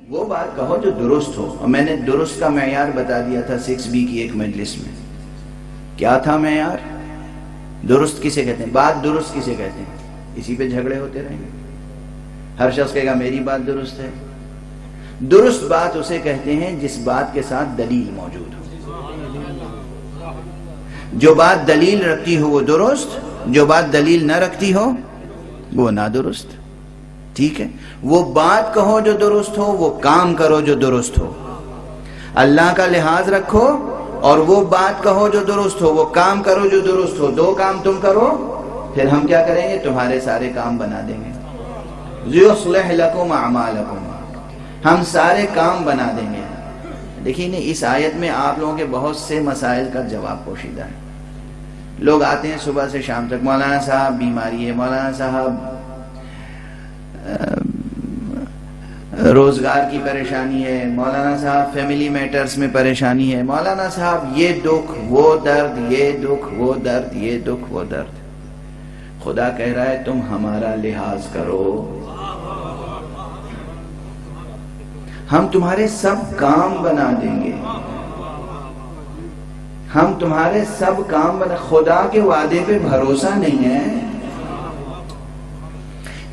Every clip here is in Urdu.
وہ بات کہو جو درست ہو. اور میں نے درست کا معیار بتا دیا تھا 6B کی ایک مجلس میں. کیا تھا معیار؟ درست کسے کہتے ہیں؟ بات درست کسے کہتے ہیں؟ اسی پہ جھگڑے ہوتے رہیں گے. ہر شخص کہے گا میری بات درست ہے. درست بات اسے کہتے ہیں جس بات کے ساتھ دلیل موجود ہو. جو بات دلیل رکھتی ہو وہ درست، جو بات دلیل نہ رکھتی ہو وہ نادرست. ٹھیک ہے؟ وہ بات کہو جو درست ہو، وہ کام کرو جو درست ہو. اللہ کا لحاظ رکھو اور وہ بات کہو جو درست ہو، وہ کام کرو جو درست ہو. دو کام تم کرو، پھر ہم کیا کریں گے؟ تمہارے سارے کام بنا دیں گے. یصلح لکم اعمالکم، ہم سارے کام بنا دیں گے. دیکھیے نا، اس آیت میں آپ لوگوں کے بہت سے مسائل کا جواب پوشیدہ ہے. لوگ آتے ہیں صبح سے شام تک، مولانا صاحب بیماری ہے، مولانا صاحب روزگار کی پریشانی ہے، مولانا صاحب فیملی میٹرز میں پریشانی ہے، مولانا صاحب یہ دکھ وہ درد، یہ دکھ وہ درد، یہ دکھ وہ درد. خدا کہہ رہا ہے تم ہمارا لحاظ کرو، ہم تمہارے سب کام بنا دیں گے. ہم تمہارے سب کام بنا. خدا کے وعدے پہ بھروسہ نہیں ہے.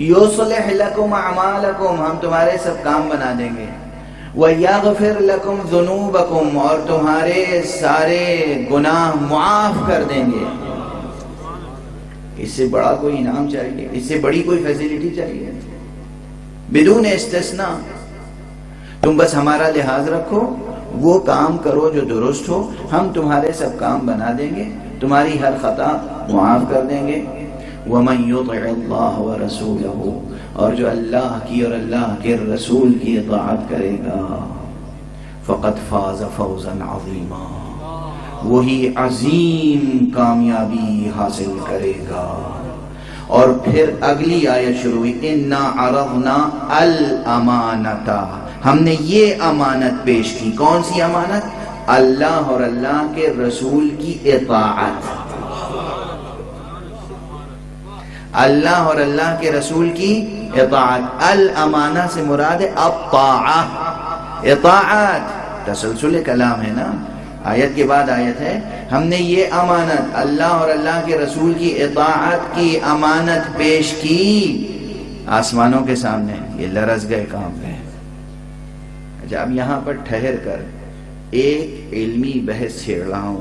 یصلح لکم اعمالکم، ہم تمہارے سب کام بنا دیں گے. ویغفر لکم ذنوبکم، اور تمہارے سارے گناہ معاف کر دیں گے. اس سے بڑا کوئی انعام چاہیے؟ اس سے بڑی کوئی فیسلٹی چاہیے؟ بدون استثناء. تم بس ہمارا لحاظ رکھو، وہ کام کرو جو درست ہو، ہم تمہارے سب کام بنا دیں گے، تمہاری ہر خطا معاف کر دیں گے. وَمَن يُطِعِ اللَّهَ وَرَسُولَهُ، اور جو اللہ کی اور اللہ کے رسول کی اطاعت کرے گا، فَقَدْ فَازَ فَوْزًا عَظِيمًا، وہی عظیم کامیابی حاصل کرے گا. اور پھر اگلی آیت شروع ہوئی، اِنَّا عَرَضْنَا الْأَمَانَةَ، ہم نے یہ امانت پیش کی. کون سی امانت؟ اللہ اور اللہ کے رسول کی اطاعت. اللہ اور اللہ کے رسول کی اطاعت. الامانہ سے مراد الطاعہ، اطاعت. تسلسل کلام ہے نا، آیت کے بعد آیت ہے. ہم نے یہ امانت، اللہ اور اللہ کے رسول کی اطاعت کی امانت پیش کی آسمانوں کے سامنے. یہ لرز گئے کام ہے. اب یہاں پر ٹھہر کر ایک علمی بحث چھیڑ رہا ہوں.